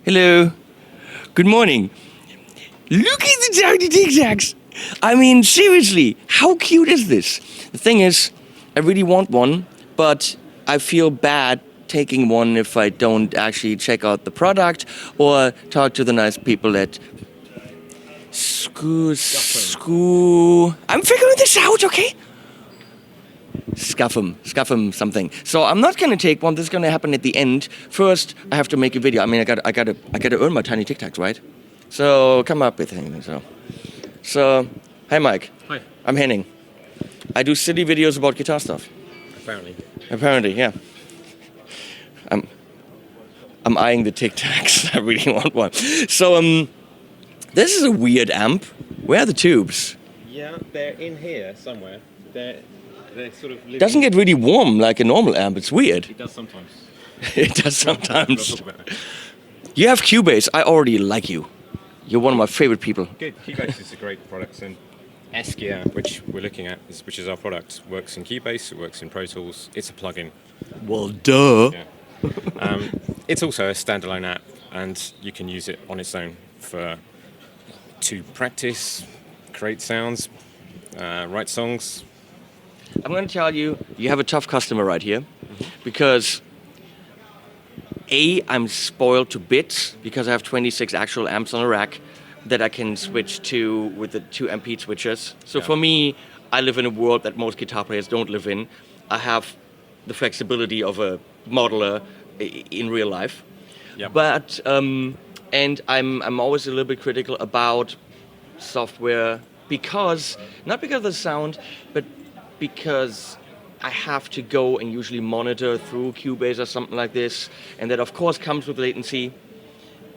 Hello. Good morning. Look at the tiny Tic Tacs. I mean, seriously, how cute is this? The thing is, I really want one, but I feel bad taking one if I don't actually check out the product or talk to the nice people at I'm figuring this out, okay? SCUFFAM something. So I'm not gonna take one. This is gonna happen at the end. First, I have to make a video. I mean, I gotta earn my tiny Tic Tacs, right? So come up with things. So, hi Mike. Hi. I'm Henning. I do silly videos about guitar stuff. Apparently, yeah. I'm eyeing the Tic Tacs. I really want one. So, this is a weird amp. Where are the tubes? Yeah, they're in here somewhere. They're sort of living. Doesn't get really warm like a normal amp. It's weird. It does sometimes. It does sometimes. We'll talk about that. You have Cubase. I already like you. You're one of my favorite people. Good. Cubase is a great product, and S-Gear, which we're looking at, which is our product, works in Cubase. It works in Pro Tools. It's a plugin. Well, duh. Yeah. It's also a standalone app, and you can use it on its own to practice, create sounds, write songs. I'm going to tell you, you have a tough customer right here, because I'm spoiled to bits because I have 26 actual amps on a rack that I can switch to with the 2 MP switchers. So for me, I live in a world that most guitar players don't live in. I have the flexibility of a modeler in real life. Yeah. But and I'm always a little bit critical about software not because of the sound, but because I have to go and usually monitor through Cubase or something like this, and that of course comes with latency.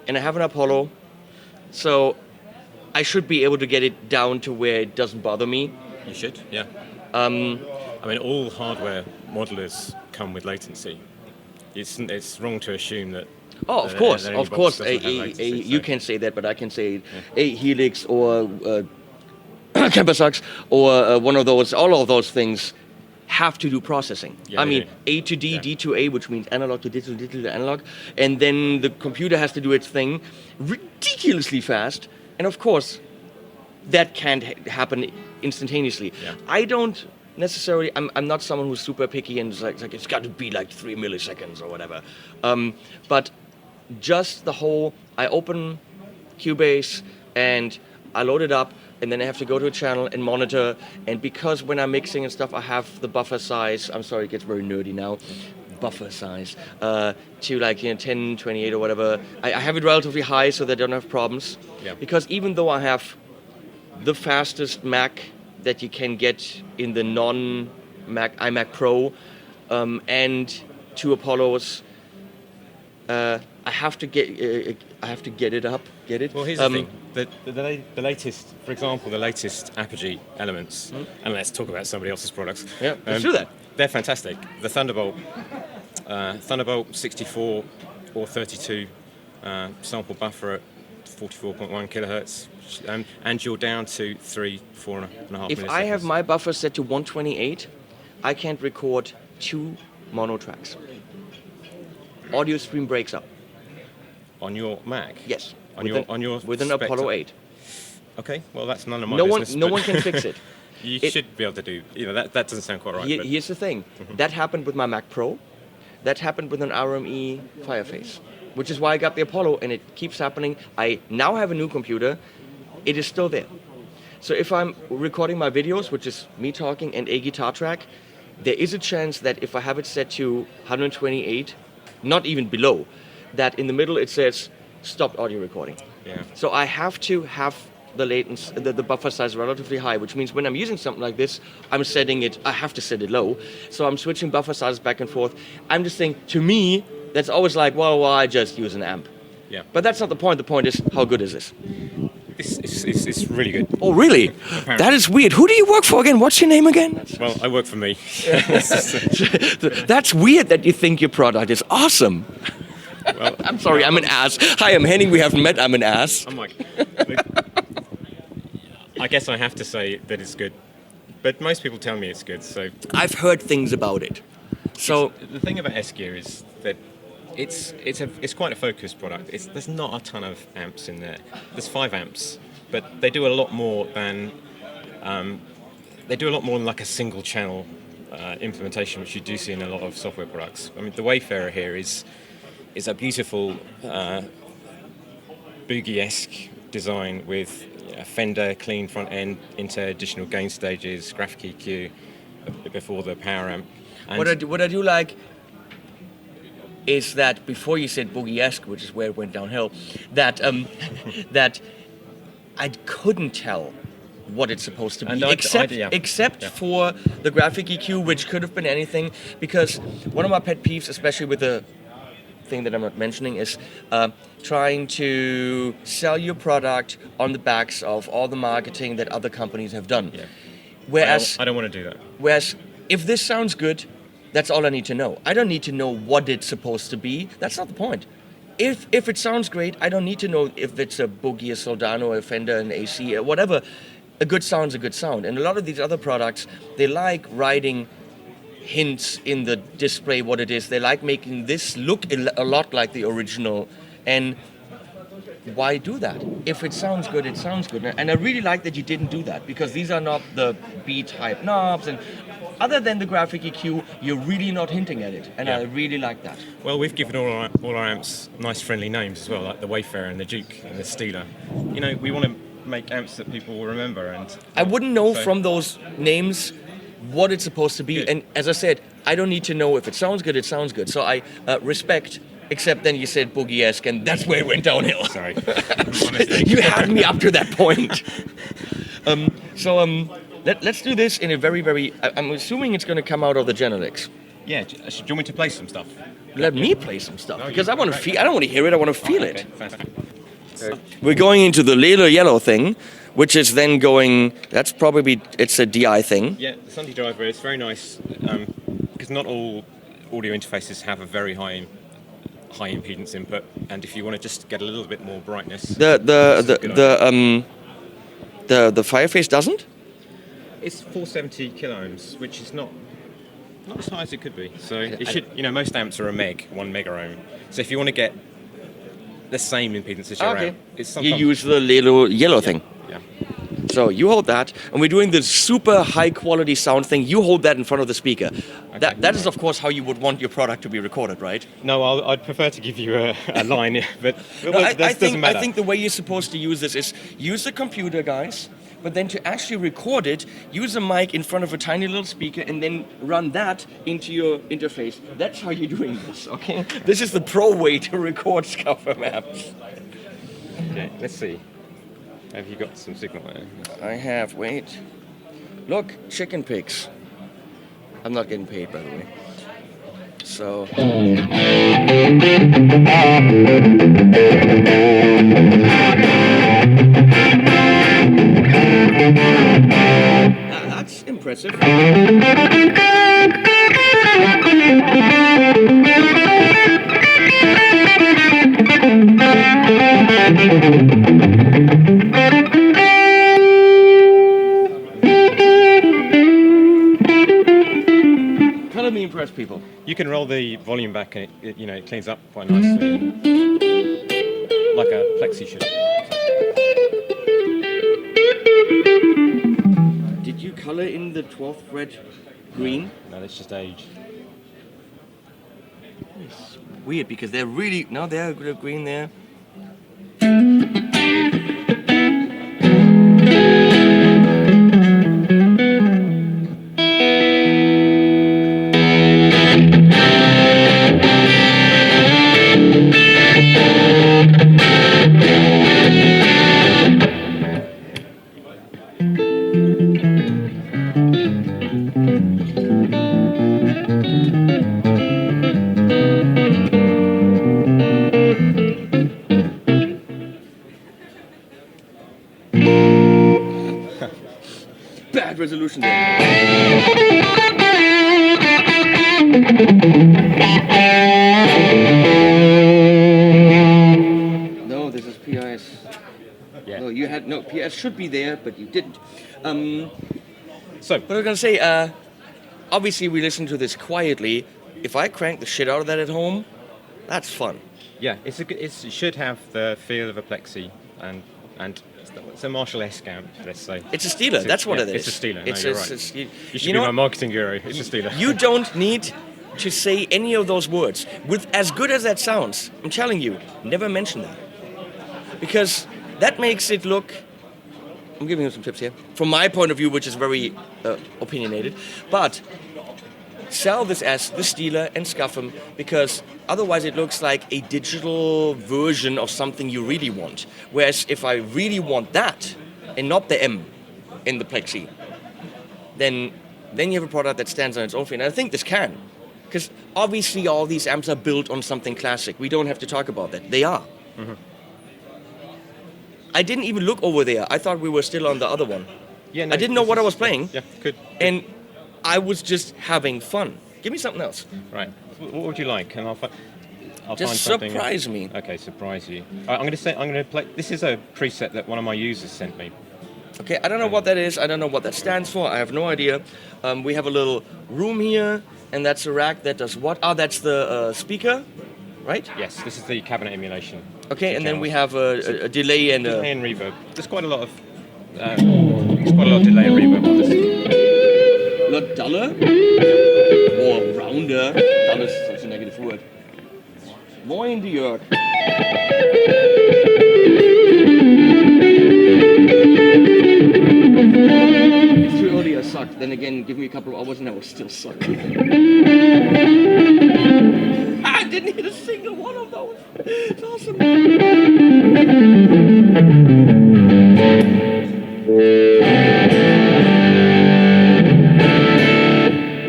And I have an Apollo, so I should be able to get it down to where it doesn't bother me. You should, yeah. I mean, all hardware modelers come with latency. It's wrong to assume that. Oh, of course. Latency, you can say that, but I can say a Helix or Kemper Sucks or one of those. All of those things have to do processing. Yeah, I mean, A to D, yeah. D to A, which means analog to digital, digital to analog, and then the computer has to do its thing ridiculously fast. And of course, that can't happen instantaneously. Yeah. I don't necessarily. I'm not someone who's super picky and is like it's got to be like 3 milliseconds or whatever. But just the whole, I open Cubase and I load it up, and then I have to go to a channel and monitor. And because when I'm mixing and stuff, I have the buffer size. I'm sorry, it gets very nerdy now. Buffer size to like 10, 28 or whatever. I have it relatively high so that I don't have problems. Yeah. Because even though I have the fastest Mac that you can get in the non-Mac iMac Pro and 2 Apollos, I have to get it up. Get it? Well, here's the thing. The latest, for example, the latest Apogee elements, and let's talk about somebody else's products. Yeah, let's do that. They're fantastic. The Thunderbolt 64 or 32 sample buffer at 44.1 kilohertz, and you're down to 4.5 milliseconds. If I have my buffer set to 128, I can't record 2 mono tracks. Audio stream breaks up. On your Mac? Yes. On your with an Spectre. Apollo 8. Okay, well that's none of my No business. one can fix it. You should be able to do. That doesn't sound quite right. But Here's the thing. That happened with my Mac Pro. That happened with an RME Fireface, which is why I got the Apollo, and it keeps happening. I now have a new computer. It is still there. So if I'm recording my videos, which is me talking and a guitar track, there is a chance that if I have it set to 128, not even below, that in the middle it says stopped audio recording. Yeah. So I have to have the latency, the buffer size relatively high, which means when I'm using something like this, I have to set it low. So I'm switching buffer sizes back and forth. I'm just saying, to me, that's always like, well, I just use an amp. Yeah. But that's not the point. The point is, how good is this? It's really good. Oh, really? Apparently. That is weird. Who do you work for again? What's your name again? Well, I work for me. That's weird that you think your product is awesome. Well, I'm sorry, I'm an ass. Hi, I'm Henning. We haven't met. I'm an ass. I'm like, I guess I have to say that it's good, but most people tell me it's good. So I've heard things about it. So the thing about S-Gear is that It's quite a focused product. There's not a ton of amps in there. There's 5 amps, but they do a lot more than like a single channel implementation, which you do see in a lot of software products. I mean, the Wayfarer here is a beautiful Boogie-esque design with a Fender clean front end into additional gain stages, graphic EQ before the power amp. And What I do like is that before you said boogie-esque, which is where it went downhill, that that I couldn't tell what it's supposed to be, except for the graphic EQ, which could have been anything. Because one of my pet peeves, especially with the thing that I'm not mentioning, is trying to sell your product on the backs of all the marketing that other companies have done. Yeah. Whereas I don't want to do that. Whereas if this sounds good, that's all I need to know. I don't need to know what it's supposed to be. That's not the point. If it sounds great, I don't need to know if it's a Boogie, a Soldano, a Fender, an AC, or whatever. A good sound's a good sound. And a lot of these other products, they like writing hints in the display what it is. They like making this look a lot like the original. And why do that? If it sounds good, it sounds good. And I really like that you didn't do that, because these are not the B-type knobs, and other than the graphic EQ, you're really not hinting at it, and I really like that. Well, we've given all our amps nice friendly names as well, like the Wayfarer and the Duke and the Steeler. You know, we want to make amps that people will remember, and I wouldn't know from those names what it's supposed to be. Good. And as I said, I don't need to know if it sounds good, it sounds good. So I respect. Except then you said boogie-esque, and that's where it went downhill. Sorry. You had me up to that point. Let's do this in a very, very... I'm assuming it's going to come out of the Genelix. Yeah, do you want me to play some stuff? Let me play some stuff, because I want to feel... I don't want to hear it, I want to feel it. Fantastic. We're going into the little yellow thing, which is then going... That's probably... It's a DI thing. Yeah, the Sunday driver is very nice, because not all audio interfaces have a very high impedance input, and if you want to just get a little bit more brightness, the Fireface doesn't. It's 470 kilo ohms, which is not as high as it could be. So it should, most amps are 1 mega ohm. So if you want to get the same impedance as your amp, it's sometimes you use the little yellow thing. Yeah. So you hold that, and we're doing the super high quality sound thing. You hold that in front of the speaker. Okay. That is, of course, how you would want your product to be recorded, right? No, I'd prefer to give you a line, but doesn't matter. I think the way you're supposed to use this is use the computer, guys, but then to actually record it, use a mic in front of a tiny little speaker, and then run that into your interface. That's how you're doing this, okay? This is the pro way to record SCUFFAM amps. Okay, let's see. Have you got some signal there? I have. Wait. Look, chicken pigs. I'm not getting paid, by the way. So. That's impressive. Color me impress people. You can roll the volume back, and it cleans up quite nicely, like a plexi should. Did you color in the 12th fret green? No, that's just age. It's weird because they're really they're green there. Bad resolution there. No, this is PIS. Yeah. No, you had PIS should be there, but you didn't. So, what I was gonna say, obviously we listen to this quietly. If I crank the shit out of that at home, That's fun. Yeah, it should have the feel of a Plexi, and it's a Marshall S amp, let's say. It's a Steeler. That's what it is. It's a Steeler. It's, No, you're it's, right. it's, You should be my marketing guru. It's a Steeler. You don't need to say any of those words. With as good as that sounds, I'm telling you, never mention that. Because that makes it look... I'm giving you some tips here. From my point of view, which is very opinionated. But sell this as the Steeler and SCUFFAM, because otherwise it looks like a digital version of something you really want. Whereas if I really want that, and not the M in the Plexi, then you have a product that stands on its own feet. And I think this can. Because obviously all these amps are built on something classic. We don't have to talk about that. They are. Mm-hmm. I didn't even look over there. I thought we were still on the other one. Yeah, no, I didn't know what I was playing. Yeah, good. And I was just having fun. Give me something else. Right. What would you like? And I'll just find something. Surprise me. Okay, surprise you. I'm going to play. This is a preset that one of my users sent me. Okay, I don't know what that is. I don't know what that stands for. I have no idea. We have a little room here, and that's a rack that does what? Ah, that's the speaker, right? Yes, this is the cabinet emulation. Okay, and then we have a delay and delay and reverb. There's quite a lot of delay and reverb on this. Not duller or rounder. Duller is such a negative word. Moin, Jörg. It's too early, I sucked. Then again, give me a couple of hours and I will still suck. I didn't hit a single one of those. It's awesome.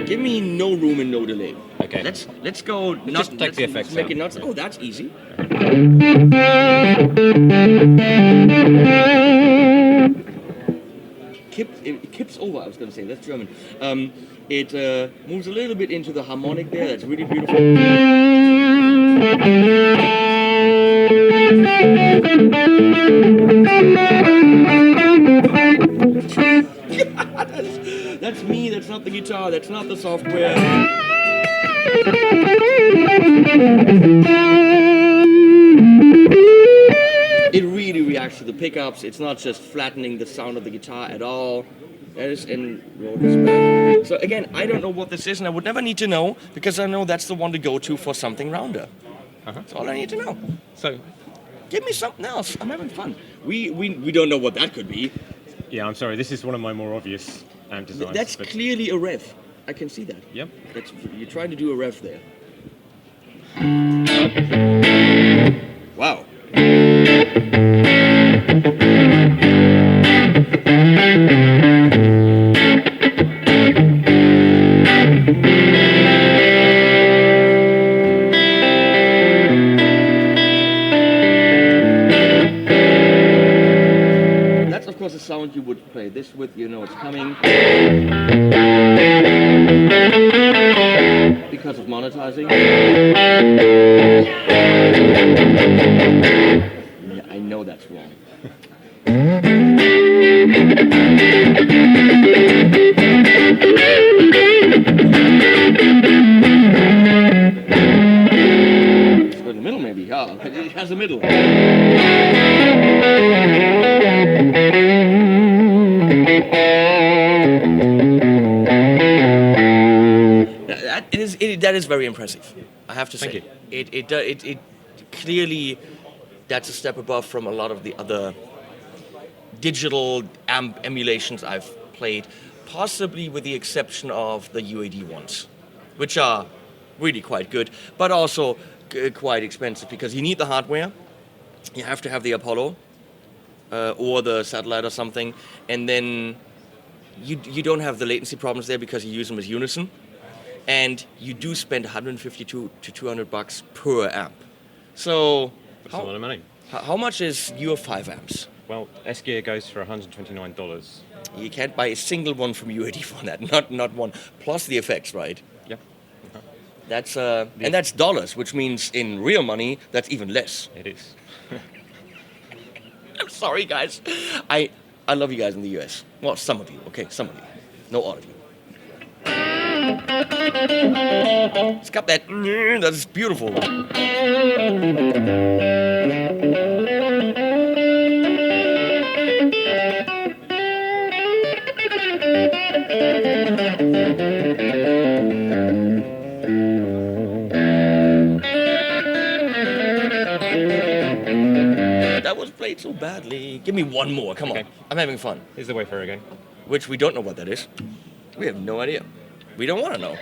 Give me no room and no delay. Okay. Let's go. Just take the effects make out. it nuts. Oh, that's easy. It kips over. I was going to say that's German. It moves a little bit into the harmonic there. That's really beautiful. That's me. That's not the guitar. That's not the software. It really reacts to the pickups. It's not just flattening the sound of the guitar at all. That is in roll this back. So again, I don't know what this is, and I would never need to know because I know that's the one to go to for something rounder. That's all I need to know. So, give me something else. I'm having fun. We don't know what that could be. Yeah, I'm sorry. This is one of my more obvious amp designs. That's clearly a rev. I can see that. Yep. You're trying to do a rev there. Wow. That's of course a sound you would play this with, you know it's coming. Because of monetizing. Yeah, I know that's wrong. Let's go in the middle maybe. Yeah, it has a middle. That is very impressive. I have to say. Thank you. It clearly, that's a step above from a lot of the other digital amp emulations I've played, possibly with the exception of the UAD ones, which are really quite good, but also quite expensive because you need the hardware. You have to have the Apollo or the satellite or something, and then you don't have the latency problems there because you use them as unison. And you do spend $150 to $200 per amp. So that's a lot of money. How much is your 5 amps? Well, S-Gear goes for $129. You can't buy a single one from UAD for that, not one. Plus the effects, right? Yeah. That's and that's dollars, which means in real money that's even less. It is. I'm sorry, guys. I love you guys in the US. Well, some of you, okay, some of you, not all of you. It's got that. That's beautiful. That was played so badly. Give me one more. Come on. I'm having fun. Here's the Wayfarer again. Which we don't know what that is. We have no idea. We don't want to know.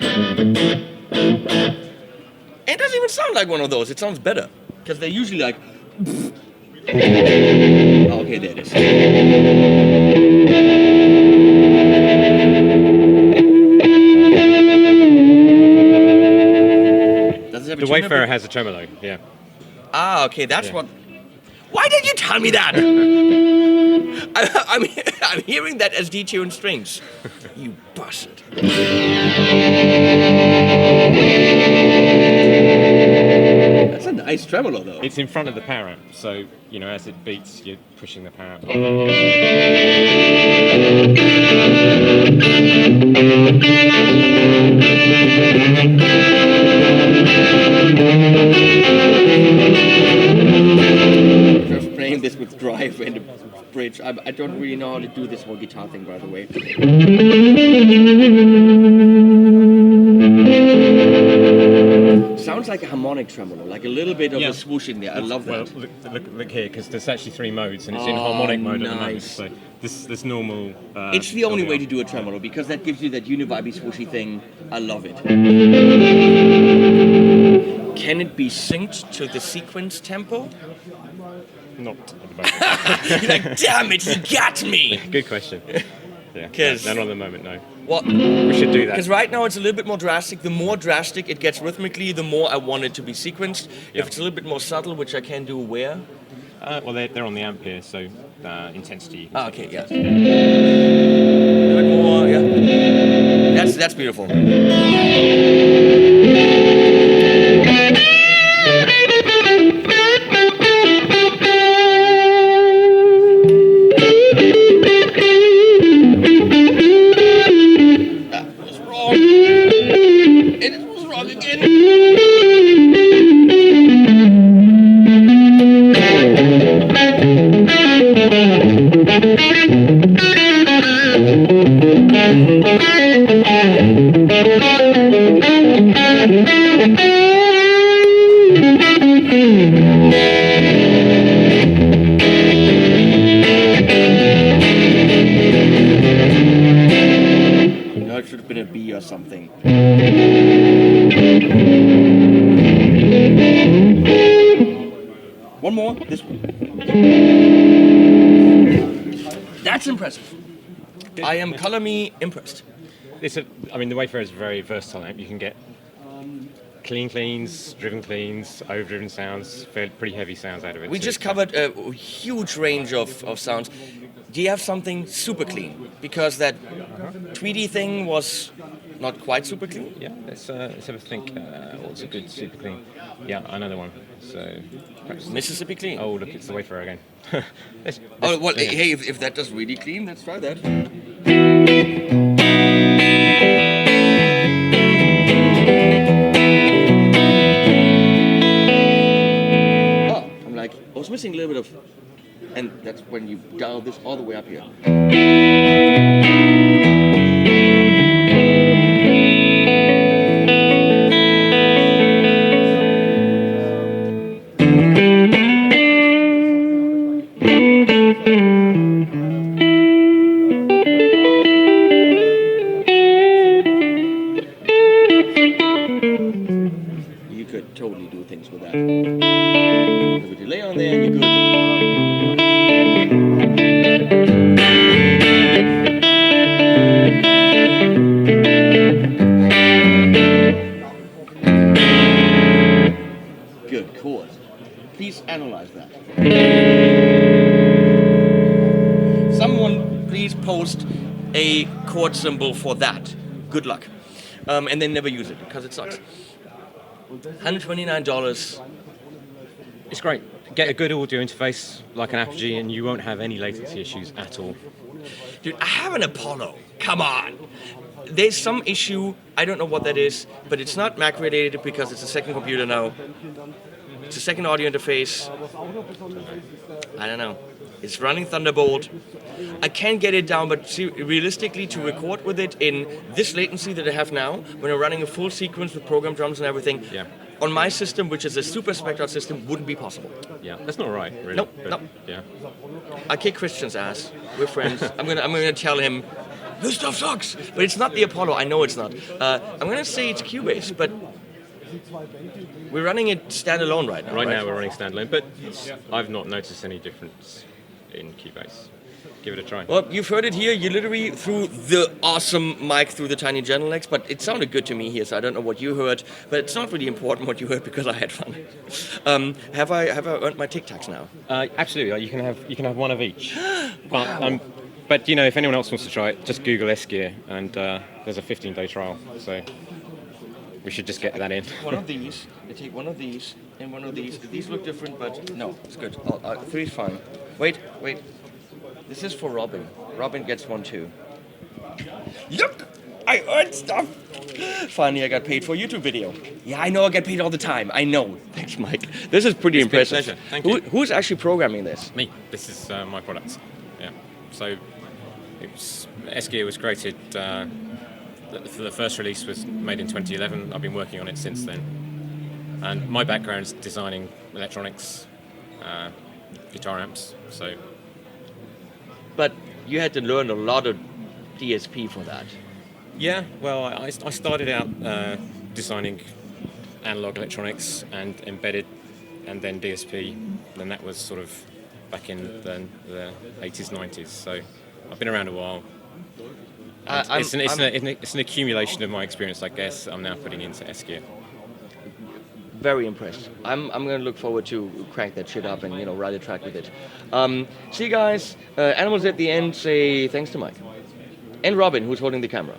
It doesn't even sound like one of those. It sounds better. Because they're usually like... Oh, okay, there it is. Does it have a The Wayfarer has a tremolo, yeah. Ah, okay, that's what... Why didn't you tell me that? I'm hearing that as detune strings. You bastard. That's a nice tremolo, though. It's in front of the power amp, so, you know, as it beats, you're pushing the power amp. Just playing this with drive and a bridge. I don't really know how to do this whole guitar thing, by the way. Sounds like a harmonic tremolo, like a little bit of a swoosh in there. I love that. Well, look here, because there's actually 3 modes, and it's in harmonic mode at the moment. So this normal. It's the only way to do a tremolo, because that gives you that univibey swooshy thing. I love it. Can it be synced to the sequence tempo? Not at the moment. You're like, damn it, you got me! Good question. Yeah, none at the moment, no. What? We should do that. Because right now it's a little bit more drastic. The more drastic it gets rhythmically, the more I want it to be sequenced. If it's a little bit more subtle, which I can do where? Well, they're on the amp here, so intensity. Okay, yeah. A little bit more, yeah. That's beautiful. No, it should have been a B or something. One more. This one. That's impressive. I am color me impressed. The Wayfarer is very versatile amp. You can get clean cleans, driven cleans, overdriven sounds, pretty heavy sounds out of it. We just covered a huge range of sounds. Do you have something super clean? Because that Tweedy thing was not quite super clean. Yeah, let's have a think. What's a good super clean? Yeah, another one. So Mississippi clean. Oh, look, it's the Wayfarer again. Hey, if that does really clean, let's try that. I was missing a little bit of, and that's when you dial this all the way up here. You could totally do things with that. Put a delay on there and you're good. Good chord. Please analyze that. Someone please post a chord symbol for that. Good luck. And then never use it because it sucks. $129. It's great. Get a good audio interface like an Apogee and you won't have any latency issues at all. Dude, I have an Apollo. Come on. there's some issue. I don't know what that is, but it's not Mac related because it's a second computer now. It's a second audio interface. I don't know. It's running Thunderbolt. I can get it down, but see, realistically, to record with it in this latency that I have now, when I'm running a full sequence with program drums and everything, on my system, which is a super spectral system, wouldn't be possible. Yeah, that's not right, really. No, but, no. Yeah. I kick Christian's ass. We're friends. I'm gonna tell him, this stuff sucks. But it's not the Apollo. I know it's not. I'm gonna say it's Cubase, but we're running it standalone right now. Right now we're running standalone, but I've not noticed any difference in Cubase. Give it a try. Well, you've heard it here. You literally threw the awesome mic through the tiny Genelecs, but it sounded good to me here, so I don't know what you heard. But it's not really important what you heard because I had fun. Have I earned my Tic Tacs now? Absolutely. You can have one of each. But you know, if anyone else wants to try it, just Google S-Gear, and there's a 15-day trial. So we should just get that in. One of these. I take one of these and one of these. These look different, but no, it's good. Three's fine. Wait. This is for Robin. Robin gets one too. Look! I earned stuff! Finally, I got paid for a YouTube video. Yeah, I know I get paid all the time. I know. Thanks, Mike. This is pretty impressive. It's been a pleasure. Thank you. Who's actually programming this? Me. This is my product. Yeah. So S-Gear was created. The first release was made in 2011. I've been working on it since then. And my background is designing electronics, guitar amps. So. But you had to learn a lot of DSP for that. Yeah, well, I started out designing analog electronics and embedded, and then DSP, and that was sort of back in the 80s, 90s. So I've been around a while. It's an accumulation of my experience, I guess. I'm now putting into S-Gear. Very impressed. I'm going to look forward to crank that shit up and ride a track with it. See you guys. Animals at the end say thanks to Mike and Robin, who's holding the camera.